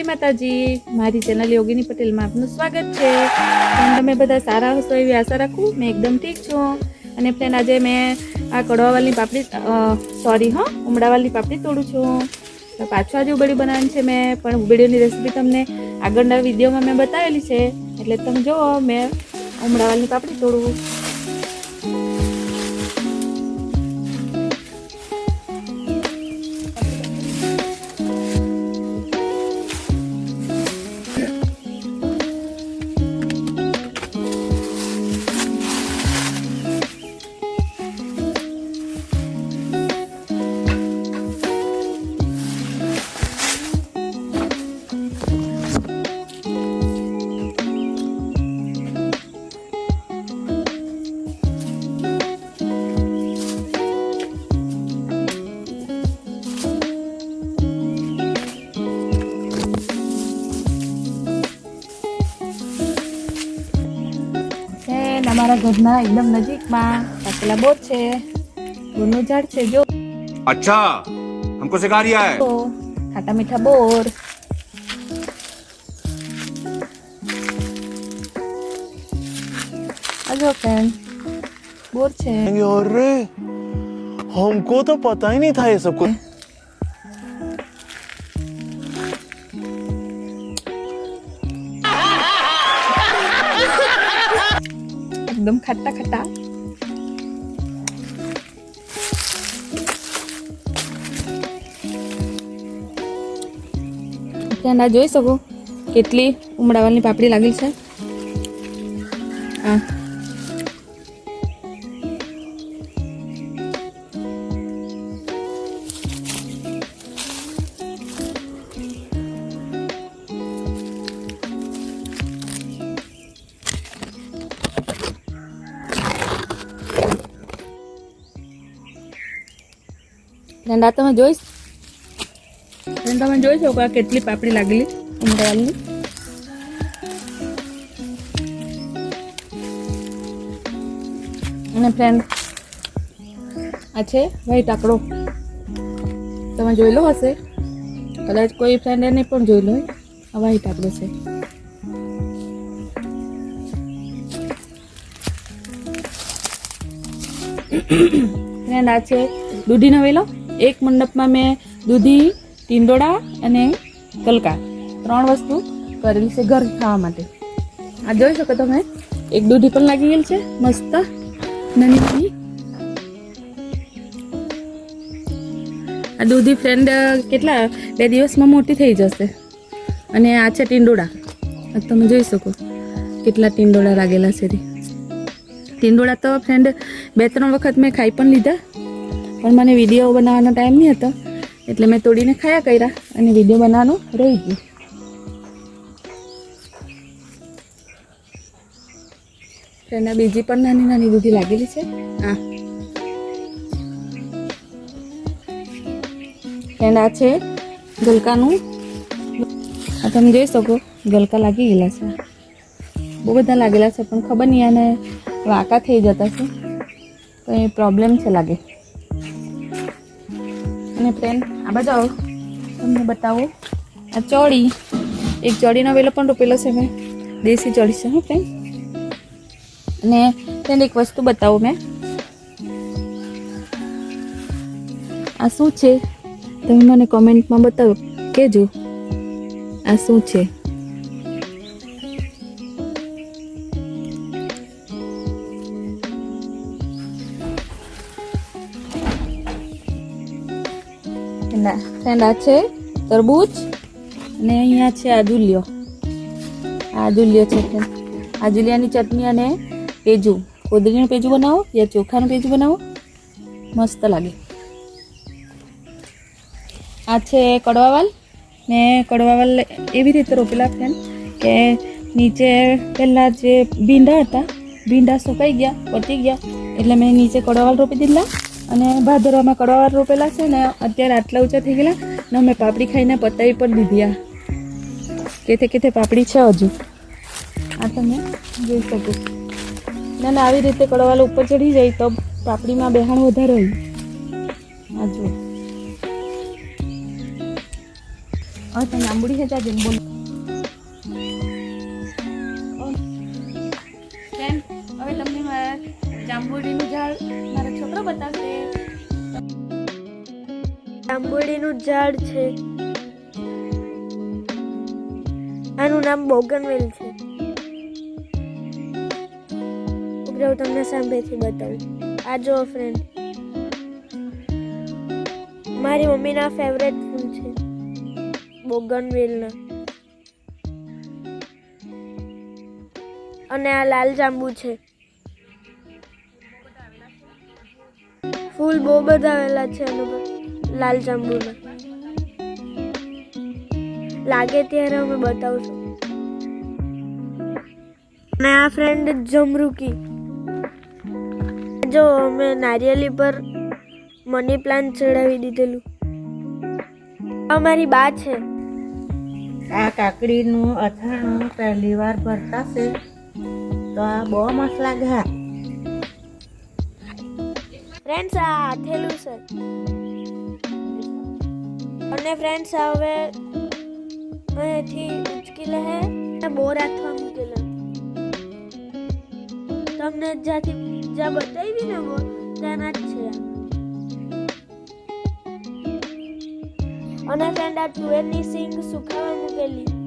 માતાજી, મારી ચેનલ યોગિની પટેલમાં આપનું સ્વાગત છે। તમે બધા સારા હશો એવી આશા રાખું। મેં એકદમ ઠીક છું। અને ફ્રેન્ડ આજે મેં આ કડવાવાલની પાપડી ઉમડાવાલની પાપડી તોડું છું। તો પાછું આજે ઉબડી બનાવવાની છે મેં, પણ ઉબડીની રેસીપી તમને આગળના વિડીયોમાં મેં બતાવેલી છે, એટલે તમે જુઓ મેં ઉમડાવાલની પાપડી તોડું। हमारा घरना एकदम नजीक में पतला बोर छे, बोरનું ઝાડ છે જો। अच्छा, हमको सिखा रिया है। खाटा मीठा बोर। अजो फ्रेंड बोर छे। अरे हमको तो पता ही नहीं था ये सब कुछ। एकदम खट्टा खट्टा। ત્યાં જોઈ શકો કેટલી ઉમડાવાલની પાપડી લાગી છે। આ તમે જોઈ શકો આ કેટલી પાપડી લાગેલી ઉમરાવાલની। અને ફ્રેન્ડ આ છે વ્હાઈટ આકડો, તમે જોયેલો હશે કદાચ કોઈ ફ્રેન્ડ એને પણ જોયેલો હોય। આ વ્હાઈટ આકડો છે। ફ્રેન્ડ આ છે દૂધીનો વેલો। એક મંડપમાં મેં દૂધી, ટીંડોળા અને ગલકા 3 વસ્તુ કરેલી છે ઘર ખાવા માટે। આ જોઈ શકો તમે એક દૂધી પણ લાગી ગયેલ છે મસ્ત નાની નાની। આ દૂધી ફ્રેન્ડ કેટલા 2 દિવસમાં મોટી થઈ જશે। અને આ છે ટીંડોળા, તમે જોઈ શકો કેટલા ટીંડોળા લાગેલા છે। ટીંડોળા તો ફ્રેન્ડ 2-3 વખત મેં ખાઈ પણ લીધા, પણ મને વિડીયો બનાવવાનો ટાઈમ નહીં હતો એટલે મેં તોડીને ખાયા કર્યા અને વિડીયો બનાવવાનું રહી ગયું। તેના બીજી પણ નાની નાની દૂધી લાગેલી છે। આ છે ગલકાનું, આ તમે જોઈ શકો ગલકા લાગી ગયેલા છે। બહુ બધા લાગેલા છે પણ ખબર નહીં આને વાંકા થઈ જતા છે, કંઈ પ્રોબ્લેમ છે લાગે। અને ફ્રેન્ડ આ બાજુ આવો તમને બતાવો આ ચોળી, એક ચોળીનો વેલો પણ રોપેલો છે મેં, દેશી ચોળી છે હા ફ્રેન્ડ। અને ફ્રેન્ડ એક વસ્તુ બતાવું મેં, આ શું છે તમે મને કોમેન્ટમાં બતાવો કહેજો આ શું છે। ફ્રેન્ડ આ છે તરબૂચ અને અહીંયા છે આદુલિયો। આદુલિયો છે ફ્રેન્ડ, આદુલિયાની ચટણી અને પેજુ, કોદરીનું પેજુ બનાવો યા ચોખાનું પેજુ બનાવો મસ્ત લાગે। આ છે કડવાવાલ, ને કડવાવાલ એવી રીતે રોપેલા ફ્રેન્ડ કે નીચે પહેલાં જે ભીંડા હતા, ભીંડા સુકાઈ ગયા પતી ગયા એટલે મેં નીચે કડવાવાલ રોપી દીધેલા। અને ભાદરવામાં કડવાવાલ રોપેલા છે ને અત્યારે આટલા ઊંચા થઈ ગયેલા ને અમે પાપડી ખાઈને પતાવી પણ દીધી। આ કેથે પાપડી છે હજુ, આ તમે જોઈ શકો। ના આવી રીતે કડવાવાલ ઉપર ચડી જાય તો પાપડીમાં બેહાણ વધારે હોય। આ જો હવે ત્યાં જાંબુડી છે ત્યાં જઈને બોલો. બેન, હવે તમને મારા જાંબુડીનું ઝાડ મારો છોકરો બતાવશે. જાંબુડીનું ઝાડ છે, આનું નામ બોગનવેલ છે. હું તમને સામેથી બતાવું. આ જો ફ્રેન્ડ, મારી મમ્મીના ફેવરેટ ફૂલ છે બોગનવેલના. અને આ લાલ જાંબુ છે. ફૂલ બહુ બધા આવેલા છે એના પર, લાલ જાંબુના. લાગે ત્યારે અમે બતાવશું. અને આ ફ્રેન્ડ જમરૂકી. જો અમે નારિયેલી પર મની પ્લાન્ટ ચડાવી દીધેલું. અમારી બા છે. આ કાકડીનું અથાણું પહેલી વાર ભરતા છે તો આ બહુ મસ્ત લાગે. ફ્રેન્ડ્સ, આ આથેલું છે. અને ફ્રેન્ડ્સ, હવે અહીંથી ઉચકી લે હે બોર હાથમાં મૂકેલા. તમને જ્યાં બતાવી ને બોર ત્યાંના જ છે. અને ફ્રેન્ડ, આ તુવેરની સિંગ સુકાવા મૂકેલી.